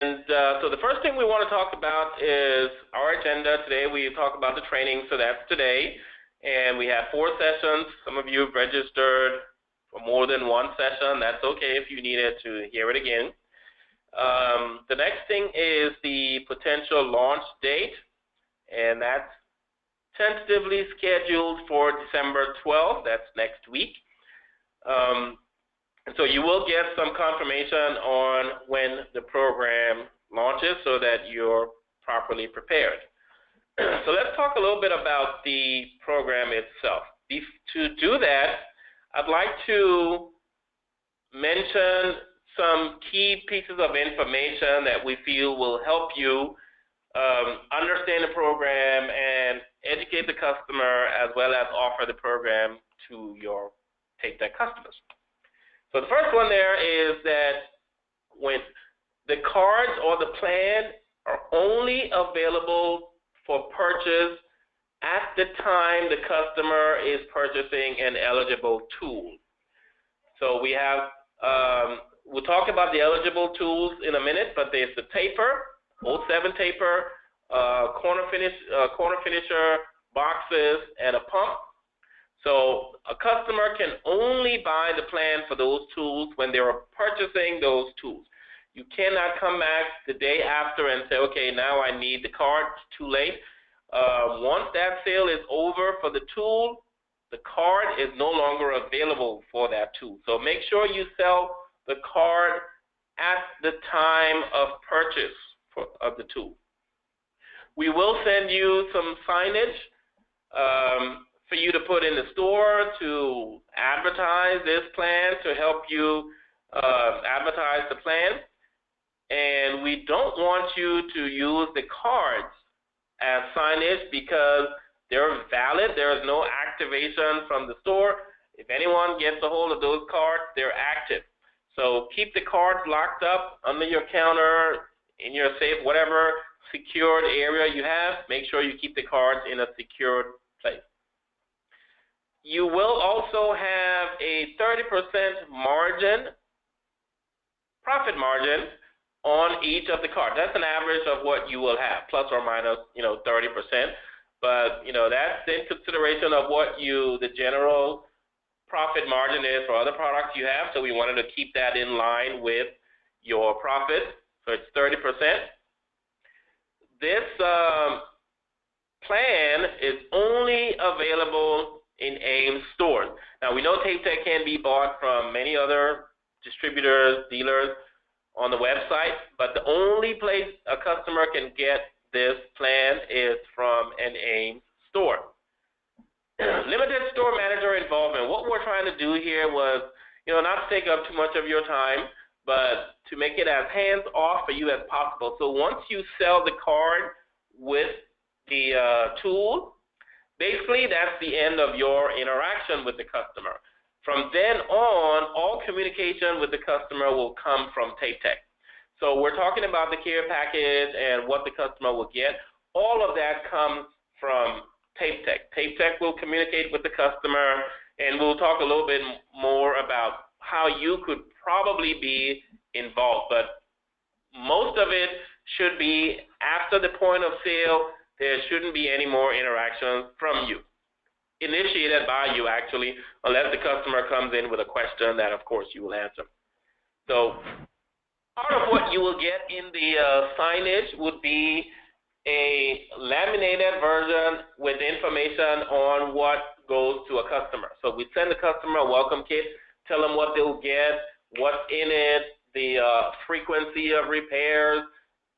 And so the first thing we want to talk about is our agenda today. We talk about the training, so that's today. And we have 4 sessions. Some of you have registered for more than one session. That's okay if you needed to hear it again. The next thing is the potential launch date, and that's tentatively scheduled for December 12th. That's next week. So you will get some confirmation on when the program launches so that you're properly prepared. So let's talk a little bit about the program itself. To do that, I'd like to mention some key pieces of information that we feel will help you understand the program and educate the customer, as well as offer the program to your TapeTech customers. So the first one there is that when the cards or the plan are only available for purchase at the time the customer is purchasing an eligible tool. So we have, we'll talk about the eligible tools in a minute, but there's the taper, 07 taper, corner finisher, boxes, and a pump. So a customer can only buy the plan for those tools when they are purchasing those tools. You cannot come back the day after and say, okay, now I need the card. It's too late. Once that sale is over for the tool, the card is no longer available for that tool. So make sure you sell the card at the time of purchase of the tool. We will send you some signage for you to put in the store to advertise this plan, to help you advertise the plan. And we don't want you to use the cards as signage because they're valid. There is no activation from the store. If anyone gets a hold of those cards, they're active. So keep the cards locked up under your counter, in your safe, whatever secured area you have. Make sure you keep the cards in a secured place. You will also have a 30% margin, profit margin, on each of the cards. That's an average of what you will have, plus or minus, 30%. But, that's in consideration of what the general profit margin is for other products you have. So we wanted to keep that in line with your profit. So it's 30%. This plan is only available in AIM stores. Now, we know TapeTech can be bought from many other distributors, dealers on the website, but the only place a customer can get this plan is from an AIM store. Limited store manager involvement. What we're trying to do here was, not to take up too much of your time, but to make it as hands-off for you as possible. So once you sell the card with the tool, basically that's the end of your interaction with the customer. From then on, all communication with the customer will come from TapeTech. So we're talking about the care package and what the customer will get. All of that comes from TapeTech. TapeTech will communicate with the customer, and we'll talk a little bit more about how you could probably be involved. But most of it should be after the point of sale. There shouldn't be any more interactions from you, initiated by you actually, unless the customer comes in with a question that, of course, you will answer. So part of what you will get in the signage would be a laminated version with information on what goes to a customer. So we send the customer a welcome kit, tell them what they'll get, what's in it, the frequency of repairs,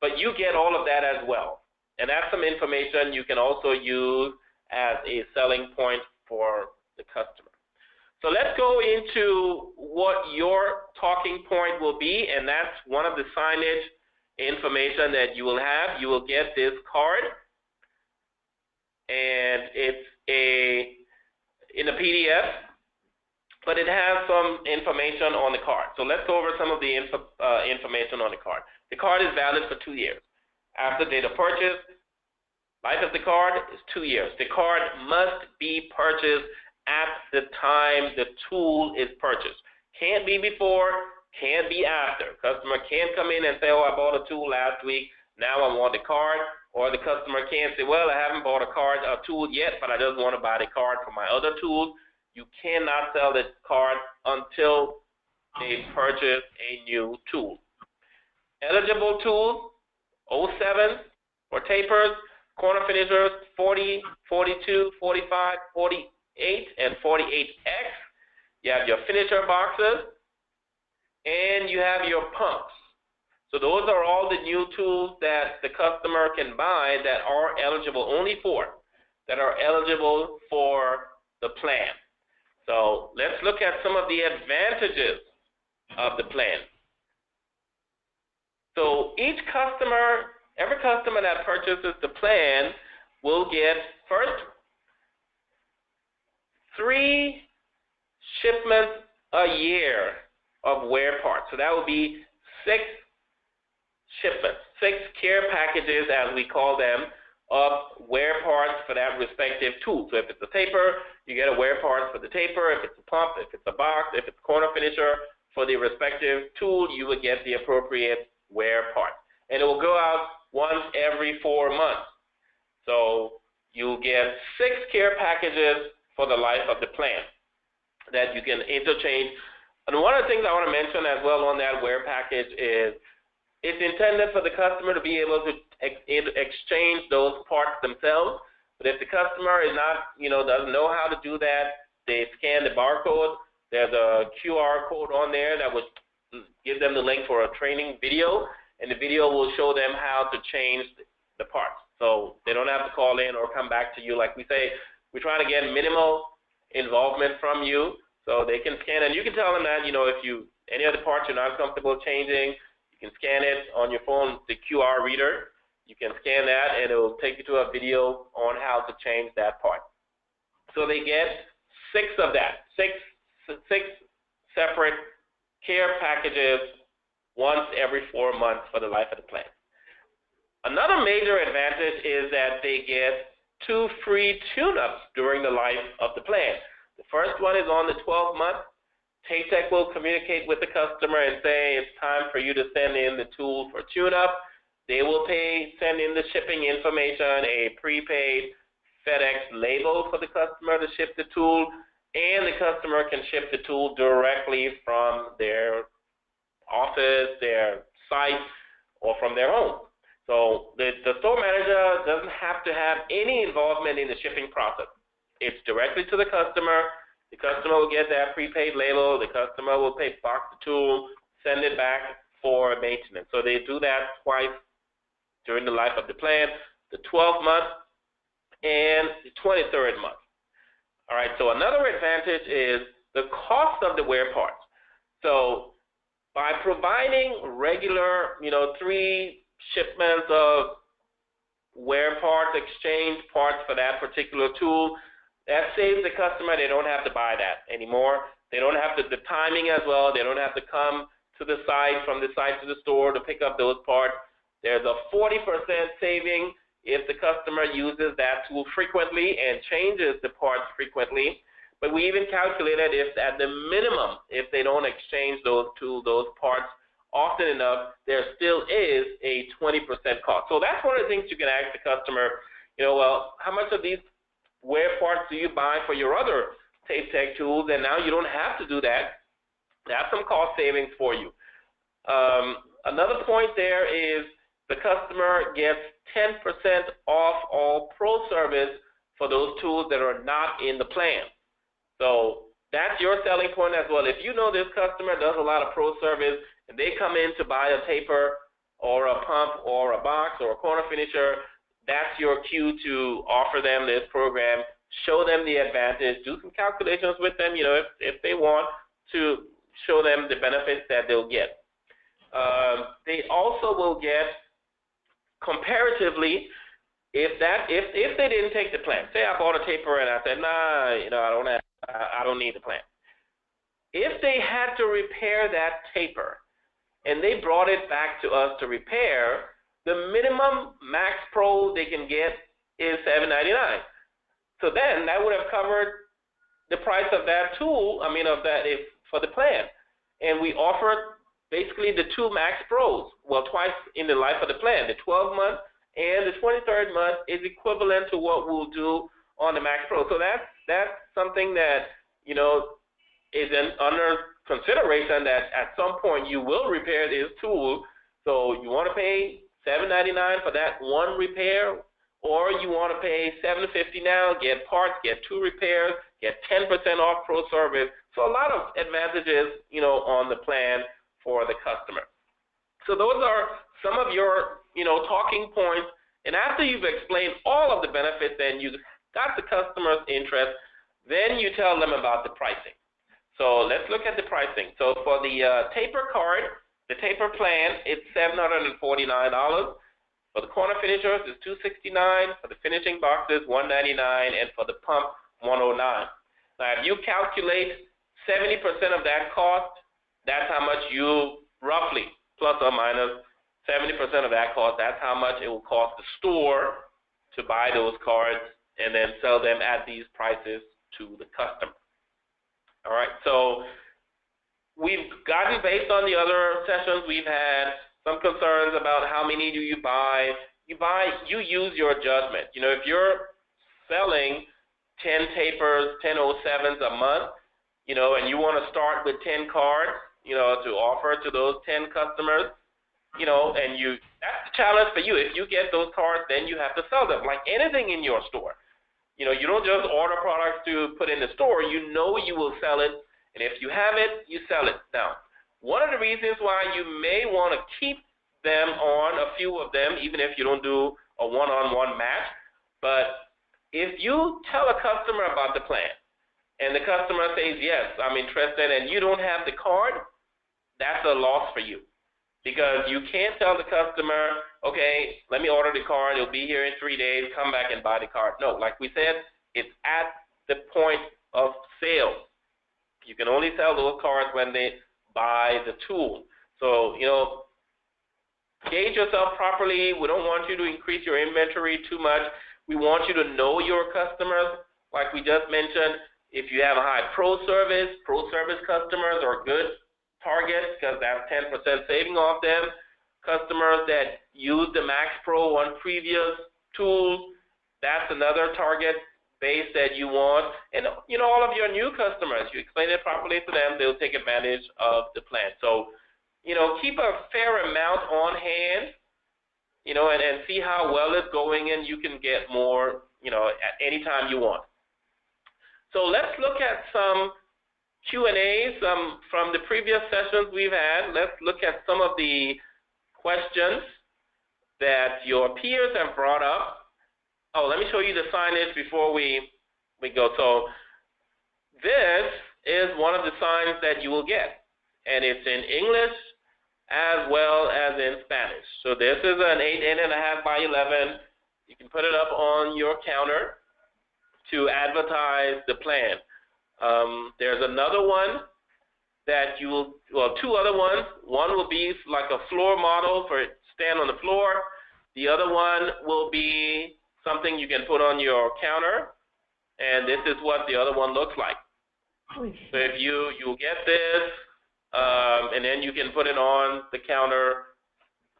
but you get all of that as well. And that's some information you can also use as a selling point for the customer. So let's go into what your talking point will be, and that's one of the signage information that you will have. You will get this card, and it's in a PDF, but it has some information on the card. So let's go over some of the information on the card. The card is valid for 2 years. After date of purchase, life of the card is 2 years. The card must be purchased at the time the tool is purchased. Can't be before, can be after. Customer can come in and say, oh, I bought a tool last week, now I want the card. Or the customer can say, well, I haven't bought a tool yet, but I just want to buy the card for my other tools. You cannot sell the card until they purchase a new tool. Eligible tools, 07 for tapers, corner finishers, 40, 42, 45, 48, and 48X. You have your finisher boxes, and you have your pumps. So those are all the new tools that the customer can buy that are eligible, only four, that are eligible for the plan. So let's look at some of the advantages of the plan. So each customer, every customer that purchases the plan will get, first, 3 shipments a year of wear parts. So that would be 6 shipments, 6 care packages, as we call them, of wear parts for that respective tool. So if it's a taper, you get a wear parts for the taper. If it's a pump, if it's a box, if it's a corner finisher, for the respective tool, you would get the appropriate wear part. And it will go out once every 4 months. So you'll get 6 care packages for the life of the plan that you can interchange. And one of the things I want to mention as well on that wear package is it's intended for the customer to be able to exchange those parts themselves. But if the customer is not, doesn't know how to do that, they scan the barcode. There's a QR code on there that would give them the link for a training video, and the video will show them how to change the parts. So they don't have to call in or come back to you. Like we say, we try to get minimal involvement from you so they can scan. And you can tell them that, if any of the parts you're not comfortable changing, you can scan it on your phone, the QR reader. You can scan that, and it will take you to a video on how to change that part. So they get 6 of that, six separate care packages once every 4 months for the life of the plan. Another major advantage is that they get 2 free tune-ups during the life of the plan. The first one is on the 12th month. TapeTech will communicate with the customer and say it's time for you to send in the tool for tune-up. They will send in the shipping information, a prepaid FedEx label for the customer to ship the tool, and the customer can ship the tool directly from their office, their site, or from their home. So the store manager doesn't have to have any involvement in the shipping process. It's directly to the customer. The customer will get that prepaid label. The customer will box the tool, send it back for maintenance. So they do that twice during the life of the plan, the 12th month and the 23rd month. All right, so another advantage is the cost of the wear parts. So by providing regular, 3 shipments of wear parts, exchange parts for that particular tool, that saves the customer. They don't have to buy that anymore. They don't have the timing as well. They don't have to come to the site, from the site to the store to pick up those parts. There's a 40% saving if the customer uses that tool frequently and changes the parts frequently. But we even calculated if at the minimum, if they don't exchange those parts often enough, there still is a 20% cost. So that's one of the things you can ask the customer, well, how much of these wear parts do you buy for your other TapeTech tools? And now you don't have to do that. That's some cost savings for you. Another point there is the customer gets 10% off all pro service for those tools that are not in the plan. So that's your selling point as well. If you know this customer does a lot of pro service and they come in to buy a taper or a pump or a box or a corner finisher, that's your cue to offer them this program, show them the advantage, do some calculations with them, if they want to show them the benefits that they'll get. They also will get, comparatively, if they didn't take the plan, say I bought a taper and I said, I don't need the plan. If they had to repair that taper and they brought it back to us to repair, the minimum Max Pro they can get is $7.99. So then that would have covered the price of that tool, for the plan. And we offered basically the 2 Max Pros. Well, twice in the life of the plan. The 12-month and the 23rd month is equivalent to what we'll do on the Max Pro. So that's something that, you know, is under consideration, that at some point you will repair this tool. So you want to pay $7.99 for that one repair, or you want to pay $7.50 now, get parts, get 2 repairs, get 10% off Pro Service. So a lot of advantages, you know, on the plan for the customer. So those are some of your, you know, talking points. And after you've explained all of the benefits and you got the customer's interest, then you tell them about the pricing. So let's look at the pricing. So for the taper card, the taper plan, it's $749. For the corner finishers, it's $269. For the finishing boxes, $199, and for the pump, $109. Now, if you calculate 70% of that cost, that's how much you roughly, plus or minus 70% of that cost, that's how much it will cost the store to buy those cards and then sell them at these prices to the customer. All right, so we've gotten, based on the other sessions we've had, some concerns about how many do you buy. You use your judgment. You know, if you're selling 10 tapers, 10 07s a month, you know, and you want to start with 10 cards, you know, to offer to those 10 customers, you know, and that's the challenge for you. If you get those cards, then you have to sell them, like anything in your store. You know, you don't just order products to put in the store. You know you will sell it, and if you have it, you sell it. Now, one of the reasons why you may want to keep them on, a few of them, even if you don't do a one-on-one match, but if you tell a customer about the plan, and the customer says, yes, I'm interested, and you don't have the card, that's a loss for you. Because you can't tell the customer, okay, let me order the card, it'll be here in 3 days, come back and buy the card. No, like we said, it's at the point of sale. You can only sell those cards when they buy the tool. So, you know, gauge yourself properly. We don't want you to increase your inventory too much. We want you to know your customers. Like we just mentioned, if you have a high Pro Service customers are good targets because that's 10% saving off them. Customers that use the Max Pro on previous tools, that's another target base that you want. And, you know, all of your new customers, you explain it properly to them, they'll take advantage of the plan. So, you know, keep a fair amount on hand, you know, and see how well it's going, and you can get more, you know, at any time you want. So let's look at some Q&A from the previous sessions we've had. Let's look at some of the questions that your peers have brought up. Oh, let me show you the signage before we go. So this is one of the signs that you will get, and it's in English as well as in Spanish. So this is an 8.5 by 11. You can put it up on your counter to advertise the plan. There's another one that you will, well, 2 other ones. One will be like a floor model for stand on the floor. The other one will be something you can put on your counter, and this is what the other one looks like. So if you'll get this, and then you can put it on the counter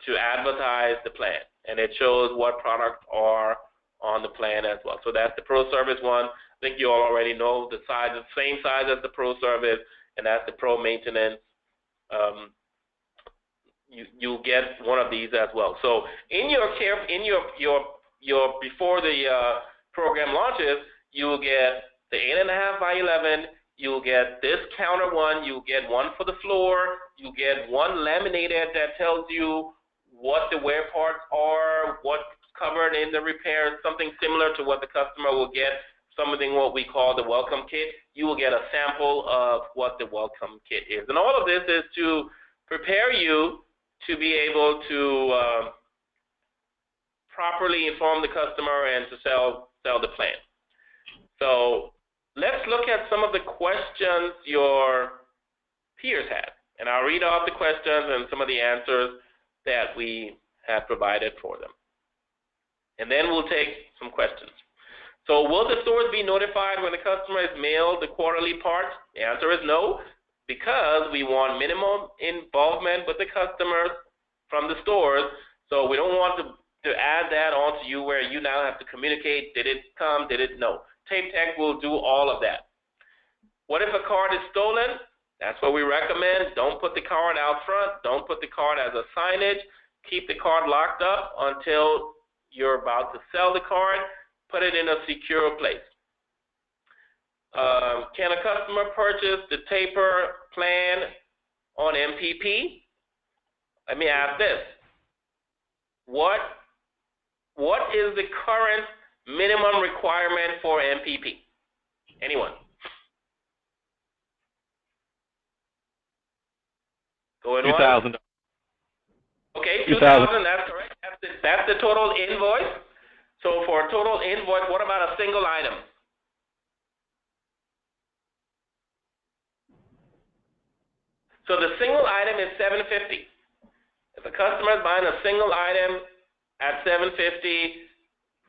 to advertise the plan, and it shows what products are on the plan as well. So that's the Pro Service one. I think you all already know the size, the same size as the Pro Service, and that's the Pro Maintenance. You'll get one of these as well. So in your before the program launches, you'll get the 8.5 by 11. You'll get this counter one. You'll get one for the floor. You'll get one laminated that tells you what the wear parts are, what's covered in the repairs, something similar to what the customer will get, something what we call the welcome kit. You will get a sample of what the welcome kit is. And all of this is to prepare you to be able to properly inform the customer and to sell the plan. So let's look at some of the questions your peers had. And I'll read off the questions and some of the answers that we have provided for them. And then we'll take some questions. So will the stores be notified when the customer is mailed the quarterly parts? The answer is no. because we want minimum involvement with the customers from the stores. So we don't want to add that onto you where you now have to communicate, did it come, did it no. TapeTech will do all of that. What if a card is stolen? That's what we recommend. Don't put the card out front. Don't put the card as a signage. Keep the card locked up until you're about to sell the card. Put it in a secure place. Can a customer purchase the taper plan on MPP? Let me ask this. What is the current minimum requirement for MPP? Anyone? Going 2,000. Okay, 2,000. That's correct. That's the total invoice. So for a total invoice, what about a single item? So the single item is $750. If a customer is buying a single item at $750,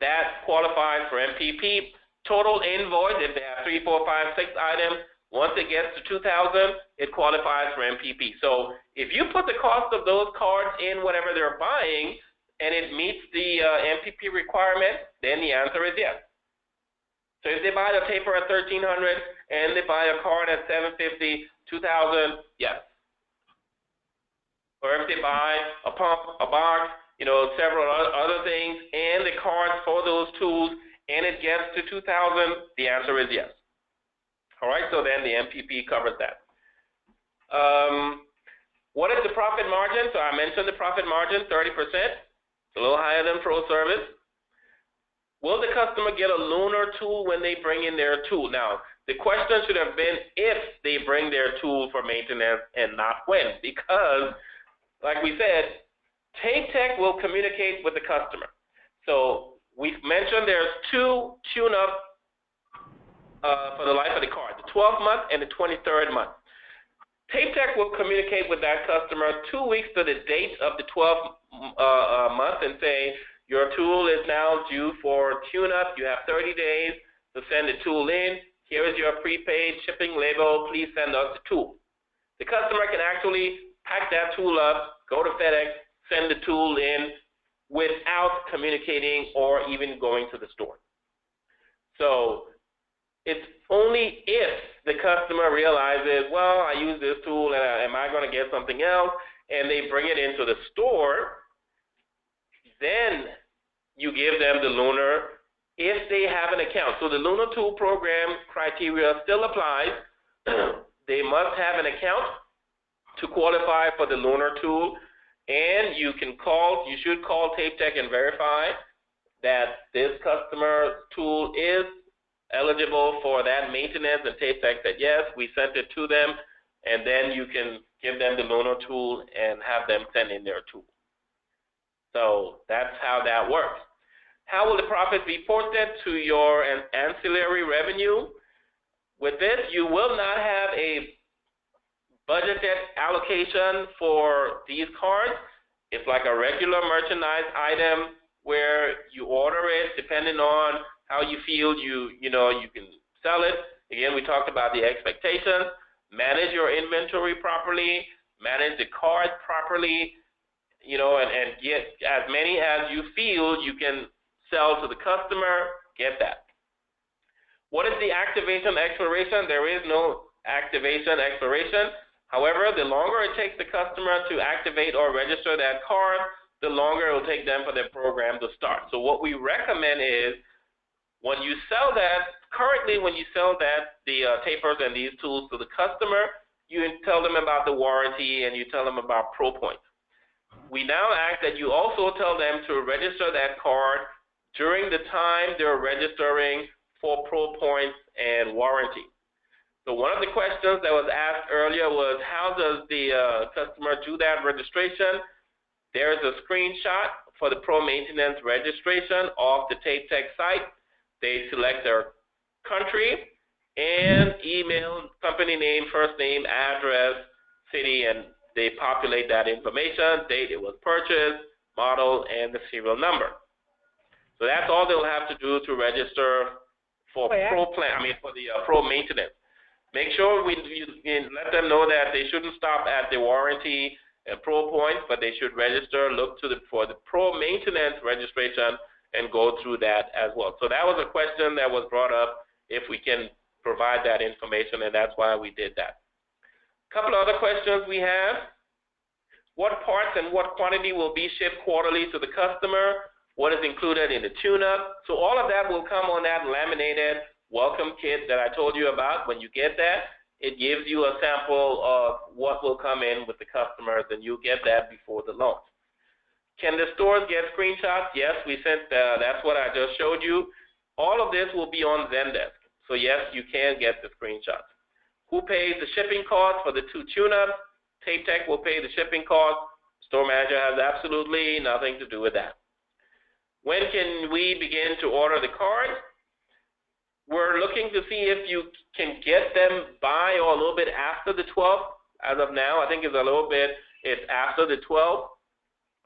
that qualifies for MPP. Total invoice, if they have 3, 4, 5, 6 items, once it gets to 2,000, it qualifies for MPP. So if you put the cost of those cards in whatever they're buying and it meets the MPP requirement, then the answer is yes. So if they buy the taper at $1,300 and they buy a card at $750, 2,000, yes. Or if they buy a pump, a box, several other things, and the cards for those tools, and it gets to 2,000, the answer is yes. All right, so then the MPP covers that. What is the profit margin? So I mentioned the profit margin, 30%. It's a little higher than Pro Service. Will the customer get a loaner tool when they bring in their tool? Now, the question should have been if they bring their tool for maintenance and not when, because, like we said, TapeTech will communicate with the customer. So we've mentioned there's 2 tune-up for the life of the card, the 12th month and the 23rd month. TapeTech will communicate with that customer 2 weeks to the date of the 12th month and say, your tool is now due for tune-up. You have 30 days to send the tool in. Here is your prepaid shipping label. Please send us the tool. The customer can actually pack that tool up, go to FedEx, send the tool in without communicating or even going to the store. So it's only if the customer realizes, well, I use this tool, and am I going to get something else? And they bring it into the store, then you give them the loaner if they have an account. So the loaner tool program criteria still applies. They must have an account to qualify for the loaner tool, and you should call TapeTech and verify that this customer's tool is eligible for that maintenance, and TapeTech said yes, we sent it to them, and then you can give them the loaner tool and have them send in their tool. So that's how that works. How will the profit be posted to your ancillary revenue? With this, you will not have a budgeted allocation for these cards. It's like a regular merchandise item where you order it depending on how you feel you can sell it. Again, we talked about the expectations. Manage your inventory properly, manage the card properly, and get as many as you feel you can sell to the customer, get that. What is the activation expiration? There is no activation expiration. However, the longer it takes the customer to activate or register that card, the longer it will take them for their program to start. So what we recommend is when you sell that, the tapers and these tools to the customer, you tell them about the warranty and you tell them about ProPoints. We now ask that you also tell them to register that card during the time they're registering for ProPoints and warranty. So one of the questions that was asked earlier was, how does the customer do that registration? There's a screenshot for the ProMaintenance registration off the TapeTech site. They select their country and email, company name, first name, address, city, and they populate that information, date it was purchased, model, and the serial number. So that's all they'll have to do to register for for the ProMaintenance. Make sure you let them know that they shouldn't stop at the warranty and Pro points, but they should register, look for the Pro Maintenance registration, and go through that as well. So that was a question that was brought up, if we can provide that information, and that's why we did that. A couple other questions we have. What parts and what quantity will be shipped quarterly to the customer? What is included in the tune-up? So all of that will come on that laminated welcome kit that I told you about. When you get that, it gives you a sample of what will come in with the customers, and you'll get that before the launch. Can the stores get screenshots? Yes, we sent, that's what I just showed you. All of this will be on Zendesk. So yes, you can get the screenshots. Who pays the shipping cost for the 2 tune-ups? TapeTech will pay the shipping cost. Store manager has absolutely nothing to do with that. When can we begin to order the cards? We're looking to see if you can get them by or a little bit after the 12th. As of now, I think it's after the 12th,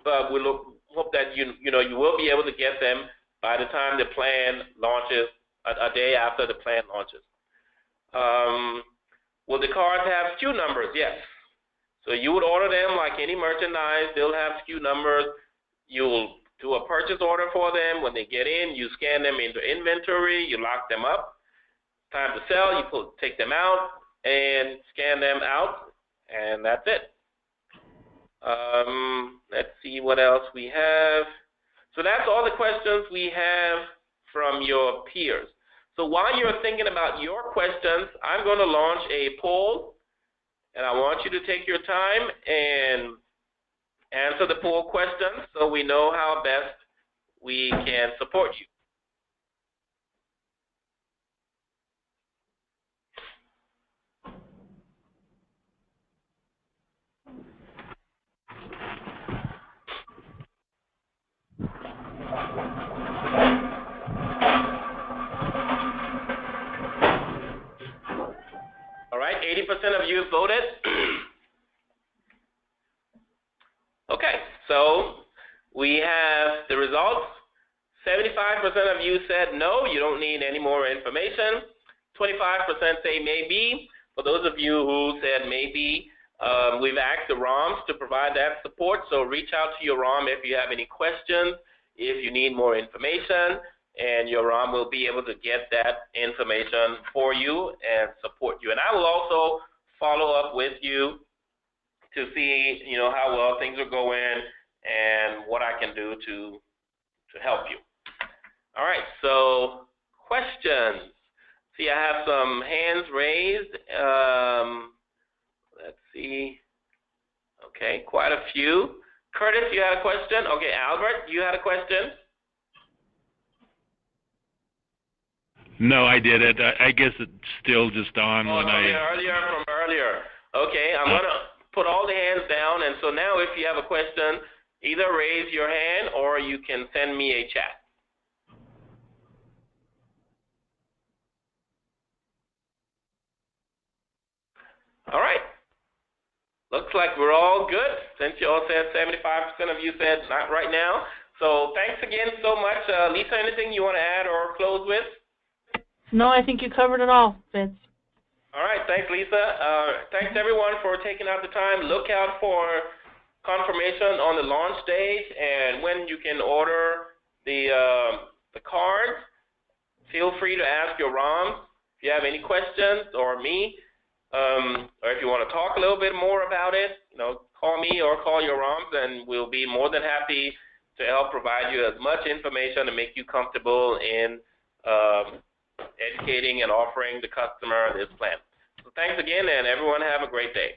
but we hope that you will be able to get them by the time the plan launches, a day after the plan launches. Will the cards have SKU numbers? Yes. So you would order them like any merchandise. They'll have SKU numbers. You'll do a purchase order for them. When they get in, you scan them into inventory, you lock them up. Time to sell, you take them out and scan them out, and that's it. Let's see what else we have. So that's all the questions we have from your peers. So while you're thinking about your questions, I'm going to launch a poll, and I want you to take your time and answer the poll questions so we know how best we can support you. All right, 80% of you voted. Okay, so we have the results. 75% of you said no, you don't need any more information. 25% say maybe. For those of you who said maybe, we've asked the ROMs to provide that support, so reach out to your ROM if you have any questions, if you need more information, and your ROM will be able to get that information for you and support you. And I will also follow up with you to see, how well things are going and what I can do to help you. All right, so questions. See, I have some hands raised. Let's see. Okay, quite a few. Curtis, you had a question? Okay, Albert, you had a question? No, I did it. I guess it's still just on when earlier. Okay, I'm going to put all the hands down, and so now if you have a question, either raise your hand or you can send me a chat. All right. Looks like we're all good, since you all said 75% of you said not right now. So thanks again so much. Lisa, anything you want to add or close with? No, I think you covered it all, Vince. All right, thanks, Lisa. Thanks, everyone, for taking out the time. Look out for confirmation on the launch date and when you can order the cards. Feel free to ask your ROMs if you have any questions, or me, or if you want to talk a little bit more about it. Call me or call your ROMs, and we'll be more than happy to help provide you as much information to make you comfortable in educating and offering the customer this plan. So thanks again, and everyone have a great day.